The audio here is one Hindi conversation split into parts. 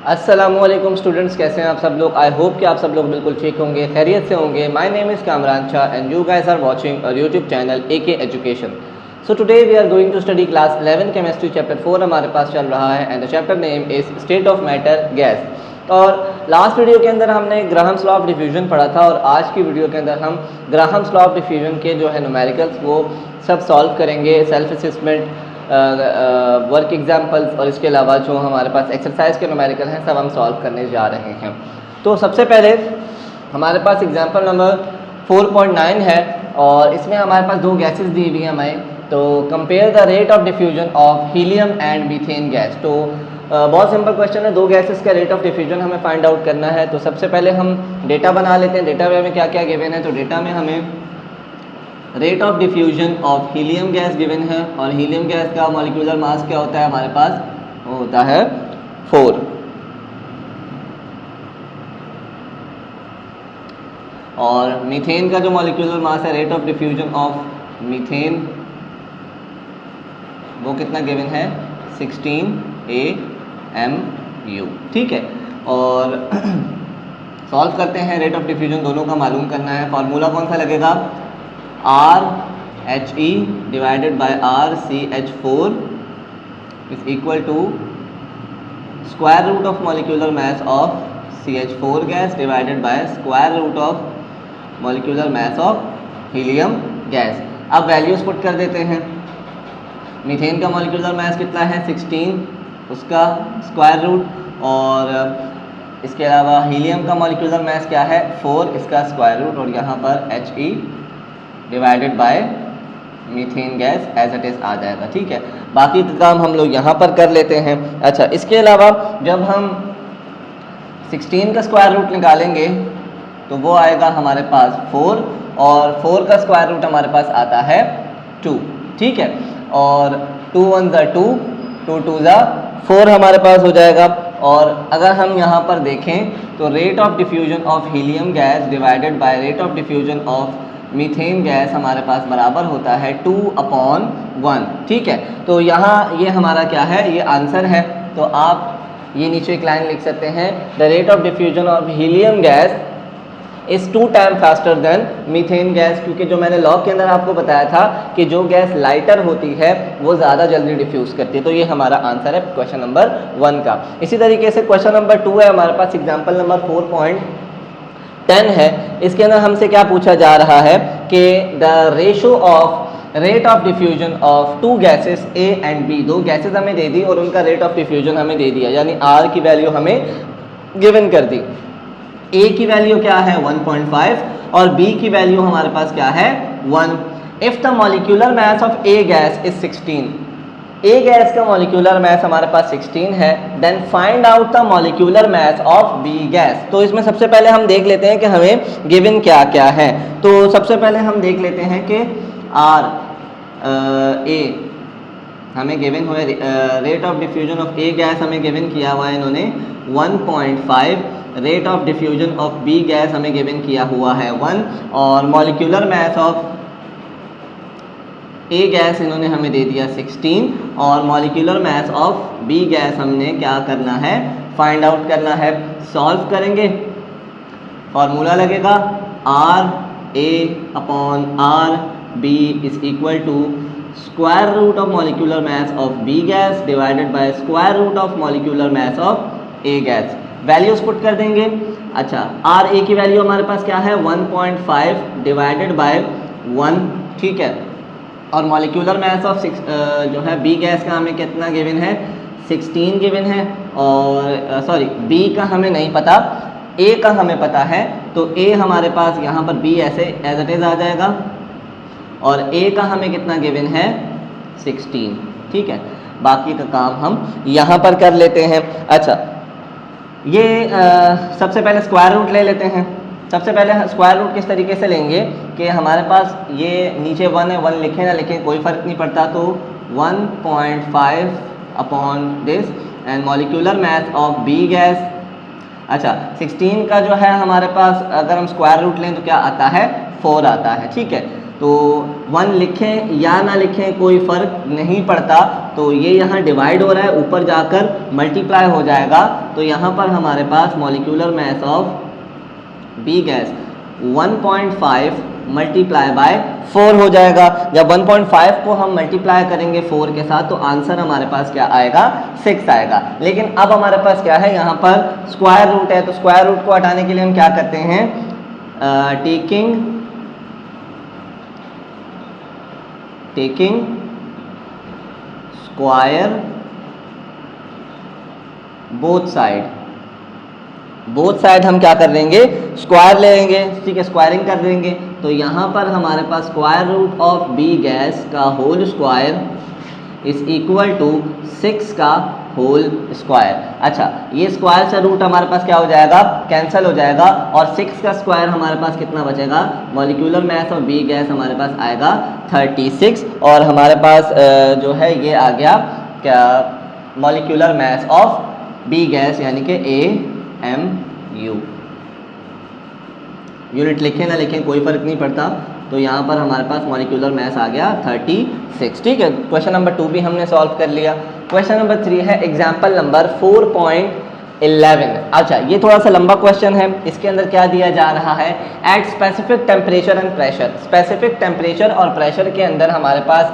अस्सलामुअलैकुम स्टूडेंट्स, कैसे हैं आप सब लोग। आई होप कि आप सब लोग बिल्कुल ठीक होंगे, खैरियत से होंगे। My name is Kamran Shah and you guys are watching our YouTube channel AK education. So today we are going to study class 11 chemistry chapter 4 हमारे पास चल रहा है and the chapter name is state of matter gas. और लास्ट वीडियो के अंदर हमने ग्राहम्स लॉ ऑफ डिफ्यूजन पढ़ा था और आज की वीडियो के अंदर हम ग्राहम्स लॉ ऑफ डिफ्यूजन के जो है न्यूमेरिकल्स वो सब सॉल्व करेंगे, सेल्फ असेसमेंट, वर्क एग्जाम्पल्स और इसके अलावा जो हमारे पास एक्सरसाइज के न्यूमेरिकल हैं सब हम सॉल्व करने जा रहे हैं। तो सबसे पहले हमारे पास एग्जाम्पल नंबर 4.9 है और इसमें हमारे पास दो गैसेस दी हुई हैं हमें। तो compare the rate of diffusion of helium and methane gas. तो बहुत सिंपल क्वेश्चन है, दो गैसेस का रेट ऑफ डिफ्यूजन हमें फाइंड आउट करना है। तो सबसे पहले हम डेटा बना लेते हैं। डेटा में हमें क्या क्या गिवन है। तो डेटा में हमें rate of diffusion of helium gas given है और हीलियम गैस का मॉलिक्यूलर मास क्या होता है हमारे पास, वो होता है 4। और मीथेन का जो मॉलिक्यूलर मास है, rate of diffusion of methane, वो कितना गिवन है, 16 AMU। ठीक है, और सॉल्व करते हैं। रेट ऑफ डिफ्यूजन दोनों का मालूम करना है। फार्मूला कौन सा लगेगा, RHE divided by RCH4 is equal to square root of molecular mass of CH4 gas divided by square root of molecular mass of helium gas. अब वैल्यूज पुट कर देते हैं। मीथेन का मॉलिक्यूलर मास कितना है, 16, उसका स्क्वायर रूट, और इसके अलावा हीलियम का मॉलिक्यूलर मास क्या है, 4, इसका स्क्वायर रूट, और यहाँ पर HE divided by methane gas as it is आ जाएगा। ठीक है, बाकी काम हम लोग यहाँ पर कर लेते हैं। अच्छा, इसके अलावा जब हम 16 का स्क्वायर रूट निकालेंगे तो वो आएगा हमारे पास 4, और 4 का स्क्वायर रूट हमारे पास आता है 2। ठीक है, और 2 1 ज़ा 2, 2 2 ज़ा 4 हमारे पास हो जाएगा। और अगर हम यहाँ पर देखें तो rate of diffusion of helium gas divided by rate of diffusion of methane gas हमारे पास बराबर होता है 2/1। ठीक है, तो यहाँ ये हमारा क्या है, ये आंसर है। तो आप ये नीचे एक लाइन लिख सकते हैं, the rate of diffusion of helium gas is 2 time faster than methane gas. क्योंकि जो मैंने लॉ के अंदर आपको बताया था कि जो गैस लाइटर होती है वो ज़्यादा जल्दी डिफ्यूज़ करती है। तो ये हमारा आंसर है क्वेश्चन नंबर 1 का। इसी तरीके से क्वेश्चन नंबर 2 है हमारे पास, एग्जाम्पल नंबर 4.10 है। इसके अंदर हमसे क्या पूछा जा रहा है कि the ratio of rate of diffusion of 2 gases A and B। दो गैसेस हमें दे दी और उनका रेट ऑफ डिफ्यूजन हमें दे दिया, यानी R की वैल्यू हमें गिवन कर दी। A की वैल्यू क्या है, 1.5, और B की वैल्यू हमारे पास क्या है, 1। If the molecular mass of A gas is 16, A gas का मॉलिक्यूलर मास हमारे पास 16 है, then find out the molecular mass of B gas. तो इसमें सबसे पहले हम देख लेते हैं कि हमें गिवन क्या क्या है। तो सबसे पहले हम देख लेते हैं कि A हमें गिवन हुआ, rate of diffusion of A gas हमें गिवन किया हुआ है इन्होंने 1.5, rate of diffusion of B gas हमें गिवन किया हुआ है 1, और molecular mass of A gas इन्होंने हमें दे दिया 16, और molecular mass of B gas हमने क्या करना है, फाइंड आउट करना है। सॉल्व करेंगे, फॉर्मूला लगेगा RA/RB is equal to square root of molecular mass of B gas divided by square root of molecular mass of A gas. Values put कर देंगे। अच्छा, RA की वैल्यू हमारे पास क्या है, 1.5 डिवाइडेड बाय 1। ठीक है, और मॉलिक्यूलर मास ऑफ जो है B गैस का हमें कितना गिवन है, 16 गिवन है, और सॉरी B का हमें नहीं पता, A का हमें पता है। तो A हमारे पास यहाँ पर B ऐसे एज इट इज़ आ जाएगा, और A का हमें कितना गिवन है, 16। ठीक है, बाकी का काम हम यहाँ पर कर लेते हैं। अच्छा, ये सबसे पहले स्क्वायर रूट ले लेते हैं। सबसे पहले स्क्वायर रूट किस तरीके से लेंगे कि हमारे पास ये नीचे 1 है, 1 लिखें ना लिखें कोई फ़र्क नहीं पड़ता। तो 1.5 upon this and molecular mass of B gas. अच्छा, 16 का जो है हमारे पास अगर हम स्क्वायर रूट लें तो क्या आता है, 4 आता है। ठीक है, तो 1 लिखें या ना लिखें कोई फ़र्क नहीं पड़ता। तो ये यहाँ डिवाइड हो रहा है, ऊपर जाकर मल्टीप्लाई हो जाएगा। तो यहाँ पर हमारे पास molecular mass of B gas 1.5 multiply by 4 हो जाएगा। जब 1.5 को हम मल्टीप्लाई करेंगे 4 के साथ तो आंसर हमारे पास क्या आएगा, 6 आएगा। लेकिन अब हमारे पास क्या है, यहाँ पर स्क्वायर रूट है, तो स्क्वायर रूट को हटाने के लिए हम क्या करते हैं, टेकिंग स्क्वायर बोथ साइड हम क्या कर लेंगे, स्क्वायर ले लेंगे, ठीक है, स्क्वायरिंग कर देंगे। तो यहाँ पर हमारे पास square root of B gas का whole square is equal to 6 का होल स्क्वायर। अच्छा, ये स्क्वायर से रूट हमारे पास क्या हो जाएगा, कैंसिल हो जाएगा, और 6 का स्क्वायर हमारे पास कितना बचेगा, molecular mass of B gas हमारे पास आएगा 36, और हमारे पास जो है ये आ गया क्या, molecular mass of B gas यानी कि AMU। यूनिट लिखें ना लिखें कोई फ़र्क नहीं पड़ता। तो यहाँ पर हमारे पास मॉलिक्यूलर मास आ गया 36, ठीक है। क्वेश्चन नंबर 2 भी हमने सॉल्व कर लिया। क्वेश्चन नंबर 3 है एग्जाम्पल नंबर 4.11। अच्छा, ये थोड़ा सा लंबा क्वेश्चन है। इसके अंदर क्या दिया जा रहा है, at specific temperature and pressure. Specific temperature और प्रेशर के अंदर हमारे पास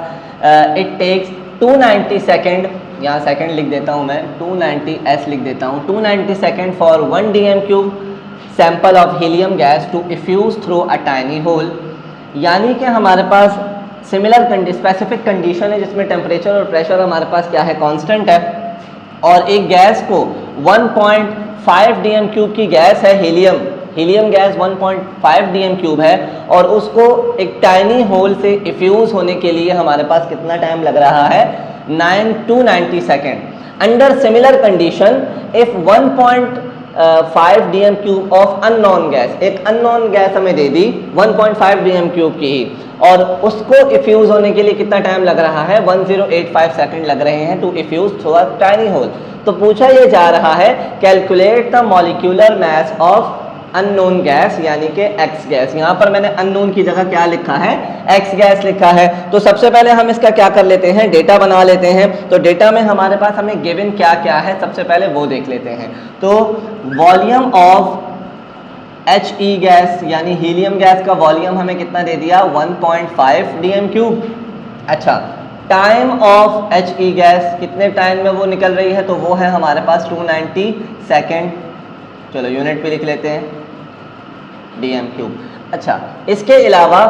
इट टेक्स 290 सेकेंड, यहाँ सेकेंड लिख देता हूँ मैं, 290 S लिख देता हूँ, 290 second for 1 dm³ sample of helium gas to effuse through a tiny hole. यानी कि हमारे पास सिमिलर स्पेसिफिक कंडीशन है जिसमें टेम्परेचर और प्रेशर हमारे पास क्या है, कांस्टेंट है, और एक गैस को 1.5 dm³ की गैस है, हीलियम गैस 1.5 dm³ है, और उसको एक टाइनी होल से इफ्यूज होने के लिए हमारे पास कितना टाइम लग रहा है, 290 second. Under similar condition if 1.5 dm³ of unknown gas, एक अननोन गैस हमें दे दी 1.5 dm³ की ही, और उसको इफ्यूज होने के लिए कितना टाइम लग रहा है, 1085 सेकंड लग रहे हैं to effuse through a tiny hole. तो पूछा ये जा रहा है calculate the molecular mass of unknown gas यानी कि एक्स गैस। यहाँ पर मैंने अननोन की जगह क्या लिखा है, एक्स गैस लिखा है। तो सबसे पहले हम इसका क्या कर लेते हैं, डेटा बना लेते हैं। तो डेटा में हमारे पास हमें गिवन क्या क्या है, सबसे पहले वो देख लेते हैं। तो वॉल्यूम ऑफ HE गैस यानी हीलियम गैस का वॉल्यूम हमें कितना दे दिया, 1.5 dm³। अच्छा, टाइम ऑफ HE गैस कितने टाइम में वो निकल रही है, तो वो है हमारे पास 290 सेकेंड। चलो यूनिट पे लिख लेते हैं, dm³। अच्छा, इसके अलावा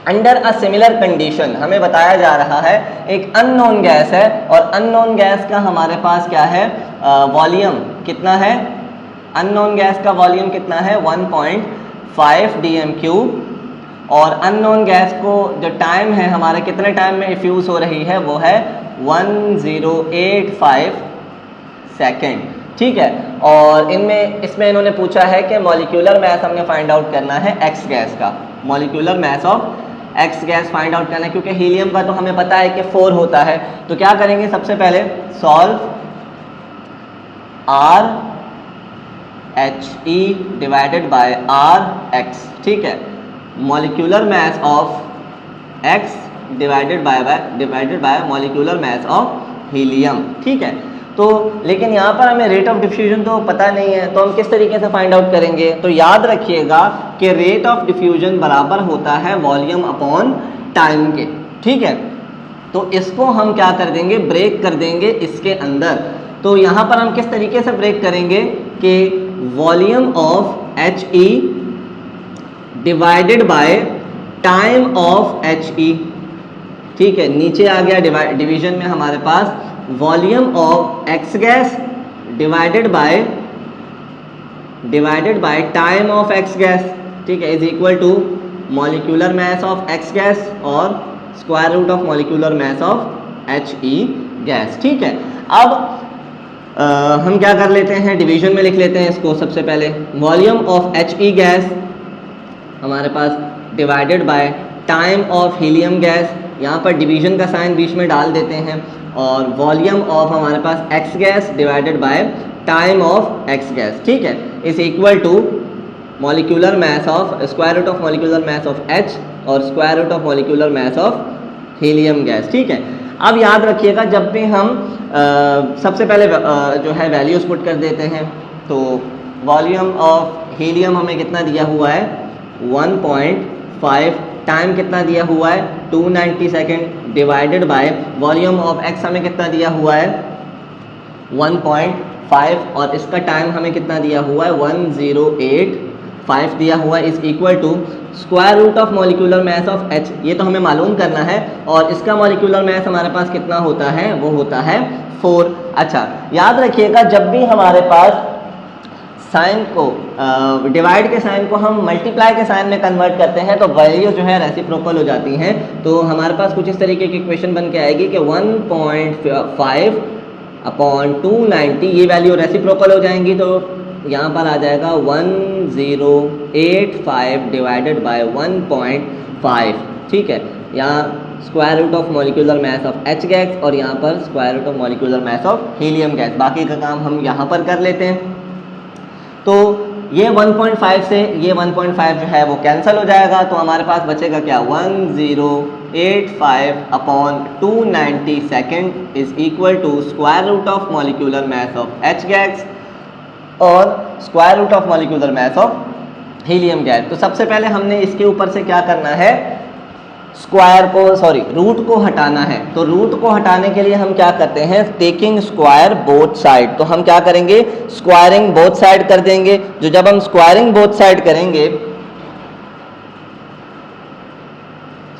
अंडर अ सिमिलर कंडीशन हमें बताया जा रहा है एक अननोन गैस है, और अननोन गैस का हमारे पास क्या है, वॉल्यूम कितना है, अननोन गैस का वॉल्यूम कितना है, 1.5 dm³, और अननोन गैस को जो टाइम है हमारे कितने टाइम में इफ्यूज हो रही है, वो है 1085 सेकेंड, ठीक है। और इसमें इन्होंने पूछा है कि मॉलिक्यूलर मास हमने फाइंड आउट करना है एक्स गैस का, molecular mass of X gas find out करना है, क्योंकि हीलियम का तो हमें पता है कि 4 होता है। तो क्या करेंगे, सबसे पहले solve RHE divided bye RX, ठीक है, molecular mass of x divided by molecular mass of helium, ठीक है। तो लेकिन यहाँ पर हमें रेट ऑफ डिफ्यूजन तो पता नहीं है, तो हम किस तरीके से फाइंड आउट करेंगे, तो याद रखिएगा कि रेट ऑफ डिफ्यूजन बराबर होता है वॉल्यूम अपॉन टाइम के, ठीक है। तो इसको हम क्या कर देंगे, ब्रेक कर देंगे इसके अंदर। तो यहाँ पर हम किस तरीके से ब्रेक करेंगे कि volume of HE divided by time of HE, ठीक है। नीचे आ गया डिवीजन में हमारे पास volume of X gas divided by time of X gas, ठीक है, is equal to molecular mass of X gas और square root of molecular mass of HE gas, ठीक है। अब हम क्या कर लेते हैं, डिवीजन में लिख लेते हैं इसको। सबसे पहले वॉल्यूम ऑफ HE गैस हमारे पास divided by time of helium gas, यहाँ पर डिवीजन का साइन बीच में डाल देते हैं, और वॉल्यूम ऑफ हमारे पास X gas divided by time of X gas, ठीक है, is equal to molecular mass of square root of molecular mass of H और square root of molecular mass of helium gas. ठीक है, अब याद रखिएगा जब भी हम सबसे पहले जो है वैल्यूज पुट कर देते हैं, तो वॉल्यूम ऑफ हीलियम हमें कितना दिया हुआ है 1.5, टाइम कितना दिया हुआ है 290 second, divided by volume of x हमें कितना दिया हुआ है 1.5 और इसका टाइम हमें कितना दिया हुआ है 1085 दिया हुआ है, is equal to square root of molecular mass of H। ये तो हमें मालूम करना है और इसका मॉलिक्यूलर मास हमारे पास कितना होता है, वो होता है 4। अच्छा, याद रखिएगा जब भी हमारे पास साइन को डिवाइड के साइन को हम मल्टीप्लाई के साइन में कन्वर्ट करते हैं तो वैल्यू जो है रेसिप्रोकल हो जाती हैं। तो हमारे पास कुछ इस तरीके की इक्वेशन बन के आएगी कि 1.5 अपॉन 290 ये वैल्यू रेसिप्रोकल हो जाएंगी, तो यहाँ पर आ जाएगा 1085 डिवाइडेड बाय 1.5। ठीक है, यहाँ square root of molecular mass of H gas और यहाँ पर square root of molecular mass of helium gas. बाकी का काम हम यहाँ पर कर लेते हैं। तो ये 1.5 से ये 1.5 जो है वो कैंसिल हो जाएगा, तो हमारे पास बचेगा क्या 1085 upon 290 second is equal to square root of molecular mass of H gas और square root of molecular mass of helium gas. तो सबसे पहले हमने इसके ऊपर से क्या करना है, रूट को हटाना है। तो रूट को हटाने के लिए हम क्या करते हैं, टेकिंग स्क्वायर बोथ साइड। तो हम क्या करेंगे, स्क्वायरिंग बोथ साइड कर देंगे। जो जब हम स्क्वायरिंग बोथ साइड करेंगे,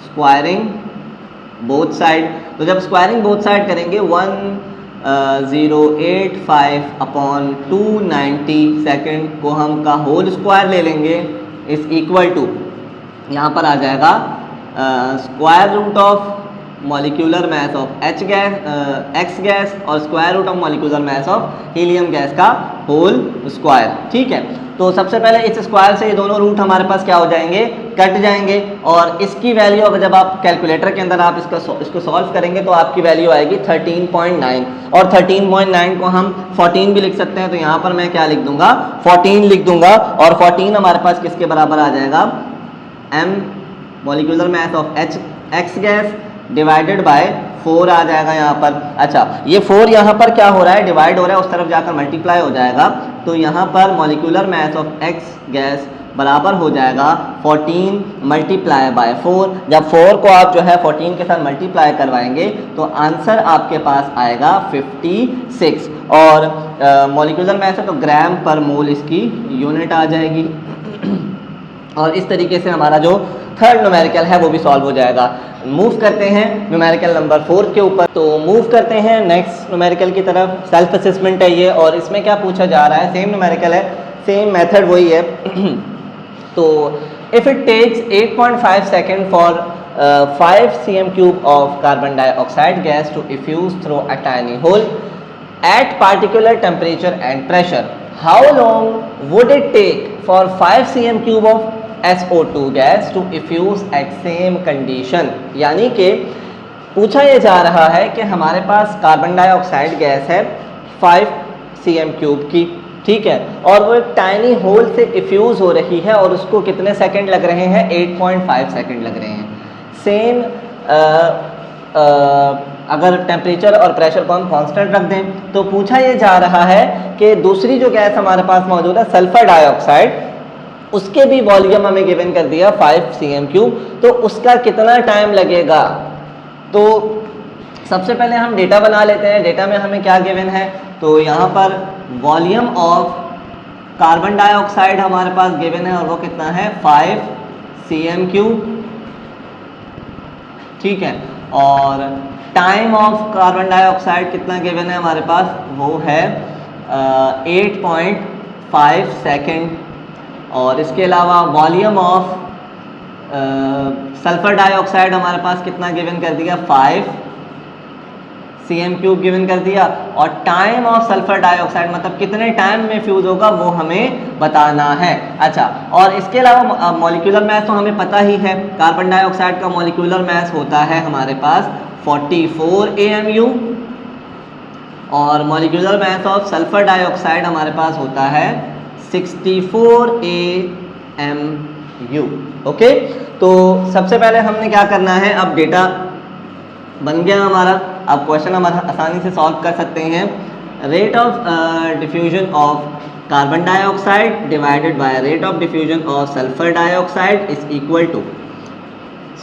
स्क्वायरिंग बोथ साइड, तो जब स्क्वायरिंग बोथ साइड करेंगे 1085 अपॉन 290 सेकेंड को हम का होल स्क्वायर ले लेंगे, इज इक्वल टू यहाँ पर आ जाएगा square root of molecular mass of H gas X gas और square root of molecular mass of helium gas का होल स्क्वायर। ठीक है, तो सबसे पहले इस स्क्वायर से ये दोनों रूट हमारे पास क्या हो जाएंगे, कट जाएंगे और इसकी वैल्यू अगर जब आप कैलकुलेटर के अंदर आप इसको सॉल्व करेंगे तो आपकी वैल्यू आएगी 13.9 और 13.9 को हम 14 भी लिख सकते हैं। तो यहाँ पर मैं क्या लिख दूंगा, 14 लिख दूंगा और 14 हमारे पास किसके बराबर आ जाएगा, m molecular mass of X gas divided bye 4 आ जाएगा यहाँ पर। अच्छा, ये 4 यहाँ पर क्या हो रहा है, डिवाइड हो रहा है, उस तरफ जाकर मल्टीप्लाई हो जाएगा। तो यहाँ पर molecular mass of X gas बराबर हो जाएगा 14 मल्टीप्लाई बाय 4। जब 4 को आप जो है 14 के साथ मल्टीप्लाई करवाएंगे तो आंसर आपके पास आएगा 56 और मॉलिक्यूलर मास है तो ग्राम पर मोल इसकी यूनिट आ जाएगी। और इस तरीके से हमारा जो थर्ड न्यूमेरिकल है वो भी सॉल्व हो जाएगा। मूव करते हैं न्यूमेरिकल नंबर 4 के ऊपर। तो मूव करते हैं नेक्स्ट न्यूमेरिकल की तरफ। सेल्फ असेसमेंट है ये और इसमें क्या पूछा जा रहा है, सेम न्यूमेरिकल है, सेम मेथड वही है। तो if it takes 8.5 second for 5 cm³ of carbon dioxide gas to effuse through a tiny hole at particular temperature and pressure, how long would it take for 5 cm³ of SO2 gas to effuse at same condition? यानी कि पूछा ये जा रहा है कि हमारे पास कार्बन डाइऑक्साइड गैस है 5 cm³ की, ठीक है, और वो एक टाइनी होल से इफ्यूज़ हो रही है और उसको कितने सेकंड लग रहे हैं, 8.5 सेकंड लग रहे हैं। सेम अगर टेम्परेचर और प्रेशर को हम कांस्टेंट रख दें तो पूछा ये जा रहा है कि दूसरी जो गैस हमारे पास मौजूद है सल्फर डाइऑक्साइड, उसके भी वॉल्यूम हमें गिवन कर दिया 5 cm³, तो उसका कितना टाइम लगेगा। तो सबसे पहले हम डेटा बना लेते हैं। डेटा में हमें क्या गिवन है, तो यहाँ पर वॉल्यूम ऑफ कार्बन डाइऑक्साइड हमारे पास गिवन है और वो कितना है 5 cm³, ठीक है, और टाइम ऑफ कार्बन डाइऑक्साइड कितना गिवन है हमारे पास, वो है 8.5 सेकेंड। और इसके अलावा वॉल्यूम ऑफ सल्फर डाइऑक्साइड हमारे पास कितना गिवन कर दिया, 5 cm³ गिवन कर दिया, और टाइम ऑफ सल्फर डाइऑक्साइड मतलब कितने टाइम में फ्यूज होगा वो हमें बताना है। अच्छा, और इसके अलावा मॉलिक्यूलर मास तो हमें पता ही है, कार्बन डाइऑक्साइड का मॉलिक्यूलर मास होता है हमारे पास 44 AMU और molecular mass of sulphur dioxide हमारे पास होता है 64 AMU। U। ओके, तो सबसे पहले हमने क्या करना है, अब डेटा बन गया हमारा, अब क्वेश्चन हम आसानी से सॉल्व कर सकते हैं। Rate of diffusion of carbon dioxide divided by rate of diffusion of sulphur dioxide is equal to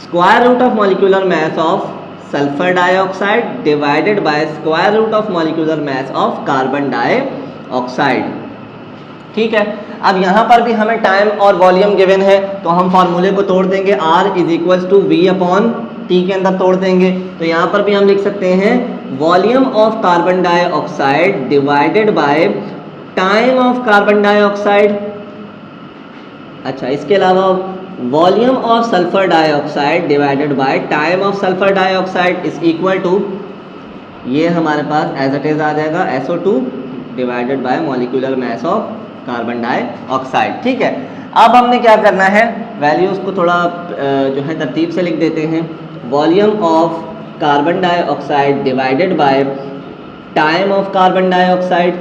square root of molecular mass of sulphur dioxide divided by square root of molecular mass of carbon dioxide. ठीक है, अब यहाँ पर भी हमें टाइम और वॉल्यूम गिवन है, तो हम फार्मूले को तोड़ देंगे, R is equal to V upon T के अंदर तोड़ देंगे। तो यहाँ पर भी हम लिख सकते हैं volume of carbon dioxide divided by time of carbon dioxide. अच्छा, इसके अलावा volume of sulphur dioxide divided by time of sulphur dioxide is equal to, ये हमारे पास एज इट इज आ जाएगा SO2 divided by molecular mass of carbon dioxide. ठीक है, अब हमने क्या करना है, वैल्यूज को थोड़ा जो है तरतीब से लिख देते हैं। Volume of carbon dioxide divided by time of carbon dioxide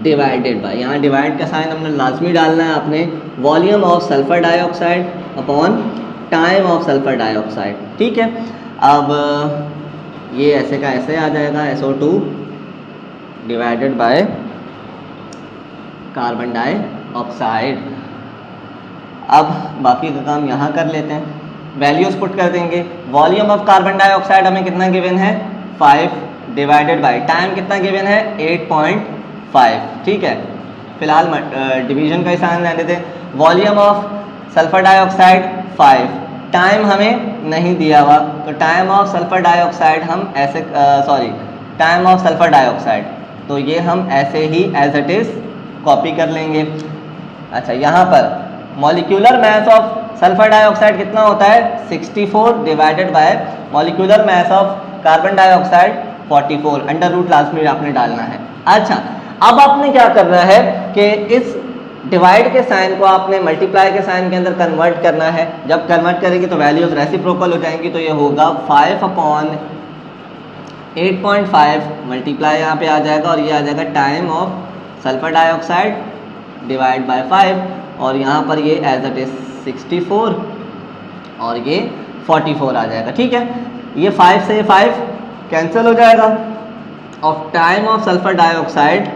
divided bye, यहाँ डिवाइड का साइन हमने लाजमी डालना है आपने, volume of sulphur dioxide upon time of sulphur dioxide. ठीक है, अब ये ऐसे का ऐसे आ जाएगा SO2 divided by carbon dioxide. अब बाकी का काम यहाँ कर लेते हैं, वैल्यूज पुट कर देंगे। वॉल्यूम ऑफ कार्बन डाइऑक्साइड हमें कितना गिवन है 5 डिवाइडेड बाय टाइम कितना गिवन है 8.5। ठीक है, फिलहाल डिवीजन का ही साइन रहने दें। Volume of sulphur dioxide 5, time हमें नहीं दिया हुआ, तो टाइम ऑफ सल्फर डाइऑक्साइड हम ऐसे टाइम ऑफ सल्फर डाइऑक्साइड, तो ये हम ऐसे ही एज इट इज कॉपी कर लेंगे। अच्छा, यहाँ पर molecular mass of sulphur dioxide कितना होता है 64 divided by molecular mass of carbon dioxide 44, under root लाजमी आपने डालना है। अच्छा, अब आपने क्या करना है कि इस डिवाइड के साइन को आपने मल्टीप्लाई के साइन के अंदर कन्वर्ट करना है। जब कन्वर्ट करेंगे तो वैल्यूज रेसिप्रोकल हो जाएंगी, तो ये होगा 5 अपॉन 8.5 मल्टीप्लाई यहाँ पे आ जाएगा, और ये आ जाएगा time of sulphur dioxide divide by 5, और यहाँ पर ये एज इट इज 64 और ये 44 आ जाएगा। ठीक है, ये 5 से 5 कैंसिल हो जाएगा, of time of sulphur dioxide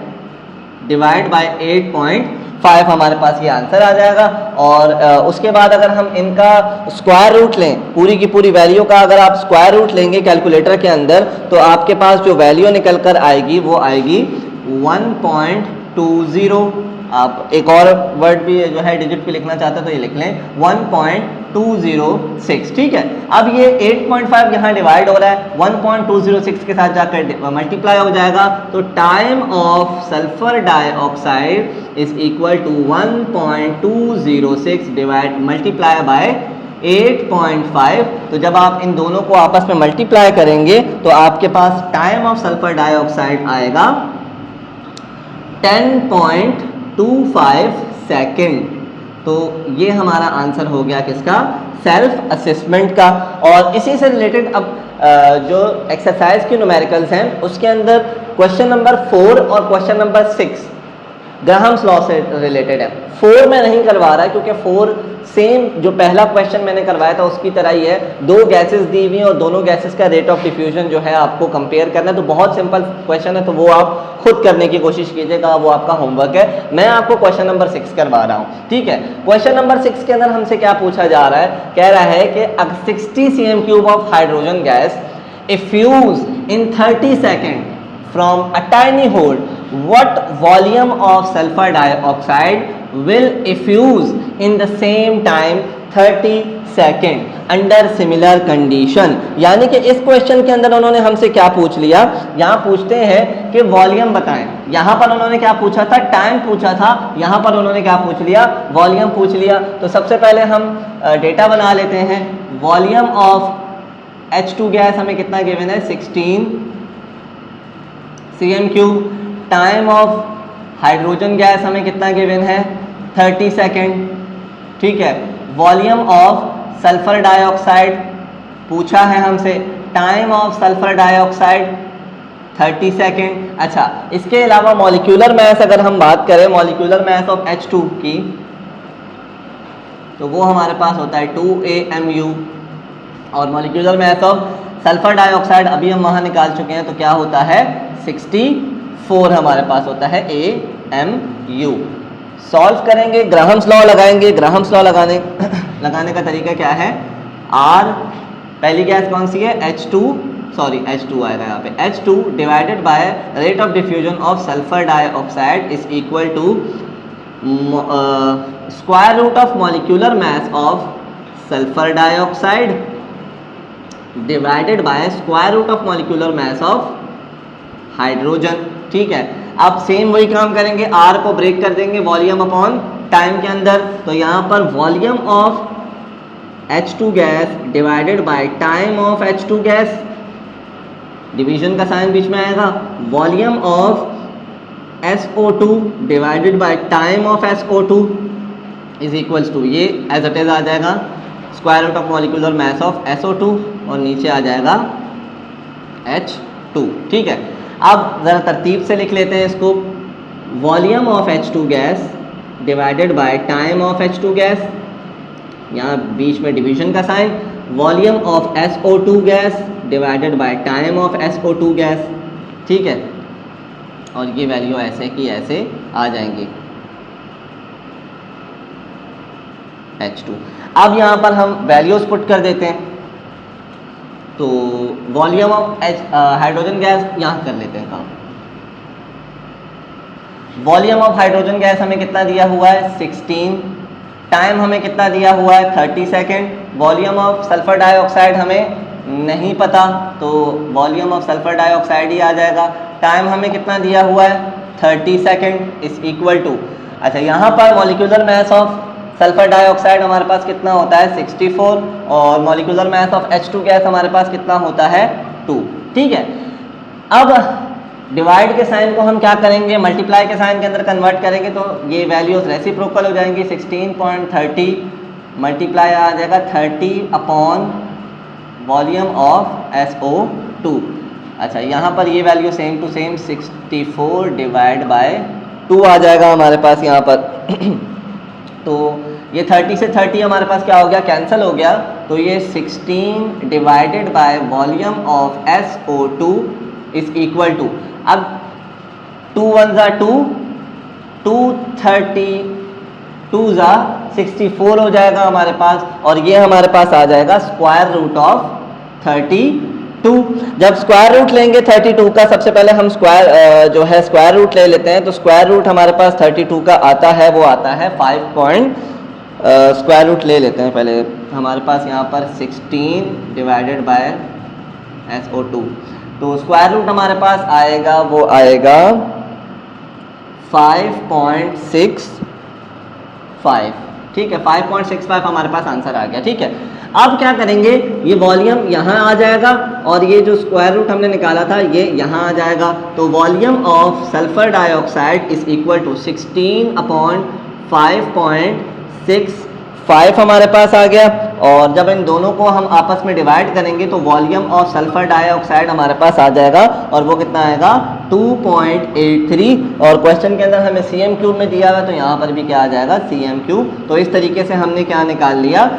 divide by 8.5 हमारे पास ये आंसर आ जाएगा। और उसके बाद अगर हम इनका स्क्वायर रूट लें, पूरी की पूरी वैल्यू का अगर आप स्क्वायर रूट लेंगे कैलकुलेटर के अंदर, तो आपके पास जो वैल्यू निकल कर आएगी वो आएगी 1.20। आप एक और वर्ड भी जो है डिजिट पे लिखना चाहते हैं तो ये लिख लें 1.206। ठीक है, अब ये 8.5 यहाँ डिवाइड हो रहा है, 1.206 के साथ जाकर मल्टीप्लाई हो जाएगा, तो time of sulphur dioxide is equal to 1.206 divide multiply by 8.5। तो जब आप इन दोनों को आपस में मल्टीप्लाई करेंगे तो आपके पास टाइम ऑफ सल्फर डाइऑक्साइड आएगा 10.25 सेकेंड। तो ये हमारा आंसर हो गया किसका, सेल्फ असेसमेंट का। और इसी से रिलेटेड अब जो एक्सरसाइज की न्यूमेरिकल्स हैं उसके अंदर क्वेश्चन नंबर 4 और क्वेश्चन नंबर 6 ग्राहम्स लॉ से रिलेटेड है। 4 में नहीं करवा रहा है क्योंकि 4 सेम जो पहला क्वेश्चन मैंने करवाया था उसकी तरह ही है, दो गैसेस दी हुई हैं और दोनों गैसेस का रेट ऑफ डिफ्यूजन जो है आपको कंपेयर करना है। तो बहुत सिंपल क्वेश्चन है, तो वो आप खुद करने की कोशिश कीजिएगा, वो आपका होमवर्क है। मैं आपको क्वेश्चन नंबर 6 करवा रहा हूँ। ठीक है, क्वेश्चन नंबर 6 के अंदर हमसे क्या पूछा जा रहा है, कह रहा है कि 60 cm³ of hydrogen gas effuse in 30 second from a tiny hole, what volume of sulfur dioxide will effuse in the same time 30 second under similar condition. यानी कि इस क्वेश्चन के अंदर उन्होंने हमसे क्या पूछ लिया, यहाँ पूछते हैं कि वॉल्यूम बताएं। यहाँ पर उन्होंने क्या पूछा था, टाइम पूछा था, यहाँ पर उन्होंने क्या पूछ लिया, वॉल्यूम पूछ लिया। तो सबसे पहले हम डेटा बना लेते हैं। वॉल्यूम ऑफ H2 गैस हमें कितना गिवन है 16 cm³। Time of hydrogen gas हमें कितना गिवन है 30 सेकेंड। ठीक है, वॉल्यूम ऑफ सल्फर डाइऑक्साइड पूछा है हमसे, time of sulphur dioxide 30 second. अच्छा, इसके अलावा मॉलिक्यूलर मास अगर हम बात करें, मॉलिक्यूलर मास ऑफ H2 की, तो वो हमारे पास होता है 2AMU। और molecular mass of sulphur dioxide अभी हम वहाँ निकाल चुके हैं, तो क्या होता है 64 हमारे पास होता है AMU। सॉल्व करेंगे, ग्राहम्स लॉ लगाएंगे। ग्राहम्स लॉ लगाने का तरीका क्या है, R पहली गैस कौन सी है H2 आएगा यहाँ पे, H2 divided by rate of diffusion of sulphur dioxide is equal to square root of molecular mass of sulphur dioxide divided by square root of molecular mass of hydrogen. ठीक है, अब सेम वही काम करेंगे, R को ब्रेक कर देंगे वॉल्यूम अपॉन टाइम के अंदर। तो यहाँ पर volume of H2 gas divided by time of H2 gas, division का साइन बीच में आएगा, volume of SO2 divided by time of SO2 is equals to, ये एज इट इज आ जाएगा square root of molecular mass of SO2 और नीचे आ जाएगा H2। ठीक है, अब ज़रा तरतीब से लिख लेते हैं इसको, volume of H2 gas divided by time of H2 gas, यहाँ बीच में डिवीजन का sign, volume of SO2 gas divided by time of SO2 gas. ठीक है, और ये वैल्यू ऐसे की ऐसे आ जाएंगी H2। अब यहाँ पर हम वैल्यूज पुट कर देते हैं, तो वॉल्यूम ऑफ हाइड्रोजन गैस यहाँ कर लेते हैं काम। वॉल्यूम ऑफ हाइड्रोजन गैस हमें कितना दिया हुआ है 16, टाइम हमें कितना दिया हुआ है 30 second. Volume of sulphur dioxide हमें नहीं पता, तो वॉल्यूम ऑफ सल्फर डाइऑक्साइड ही आ जाएगा। टाइम हमें कितना दिया हुआ है 30 सेकेंड इज इक्वल टू, अच्छा यहाँ पर molecular mass of sulphur dioxide हमारे पास कितना होता है 64 और molecular mass of H2 gas हमारे पास कितना होता है 2। ठीक है, अब डिवाइड के साइन को हम क्या करेंगे, मल्टीप्लाई के साइन के अंदर कन्वर्ट करेंगे, तो ये वैल्यूज रेसिप्रोकल हो जाएंगी। 16.30 मल्टीप्लाई आ जाएगा 30 अपॉन वॉल्यूम ऑफ SO2। अच्छा यहाँ पर ये value same to same 64 divide by 2 आ जाएगा हमारे पास यहाँ पर। तो ये 30 से 30 हमारे पास क्या हो गया, कैंसिल हो गया, तो ये 16 divided by volume of SO2 is equal to, अब 2 1 ज़ा 2, 230 2 ज़ा 64 हो जाएगा हमारे पास, और ये हमारे पास आ जाएगा स्क्वायर रूट ऑफ 32। जब स्क्वायर रूट लेंगे 32 का, सबसे पहले हम स्क्वायर रूट ले लेते हैं, तो स्क्वायर रूट हमारे पास 32 का आता है, वो आता है 5 स्क्वायर रूट ले लेते हैं पहले हमारे पास यहाँ पर 16 डिवाइडेड बाय SO2, तो स्क्वायर रूट हमारे पास आएगा, वो आएगा 5.65। ठीक है, 5.65 हमारे पास आंसर आ गया। ठीक है, अब क्या करेंगे, ये वॉल्यूम यहाँ आ जाएगा और ये जो स्क्वायर रूट हमने निकाला था ये यहाँ आ जाएगा, तो volume of sulphur dioxide is equal to 16 upon 5.65 हमारे पास आ गया। और जब इन दोनों को हम आपस में डिवाइड करेंगे तो वॉल्यूम ऑफ सल्फर डाइऑक्साइड हमारे पास आ जाएगा, और वो कितना आएगा 2.83, और क्वेश्चन के अंदर हमें cm क्यूब में दिया हुआ है, तो यहाँ पर भी क्या आ जाएगा cm क्यूब। तो इस तरीके से हमने क्या निकाल लिया,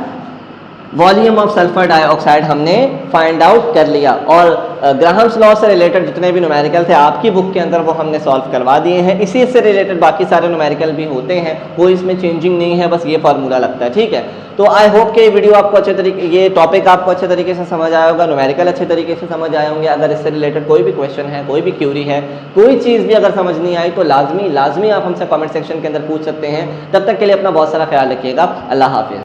वॉल्यूम ऑफ सल्फर डाइऑक्साइड हमने फाइंड आउट कर लिया। और ग्राहम्स लॉ से रिलेटेड जितने भी न्यूमेरिकल थे आपकी बुक के अंदर वो हमने सॉल्व करवा दिए हैं। इसी से रिलेटेड बाकी सारे न्यूमेरिकल भी होते हैं, कोई इसमें चेंजिंग नहीं है, बस ये फार्मूला लगता है। ठीक है, तो आई होप कि ये वीडियो आपको अच्छे तरीके, ये टॉपिक आपको अच्छे तरीके से समझ आया होगा, न्यूमेरिकल अच्छे तरीके से समझ आए होंगे। अगर इससे रिलेटेड कोई भी क्वेश्चन है, कोई भी क्यूरी है, कोई चीज़ भी अगर समझ नहीं आई तो लाजमी आप हमसे कमेंट सेक्शन के अंदर पूछ सकते हैं। तब तक के लिए अपना बहुत सारा ख्याल रखिएगा। अल्लाह हाफिज़।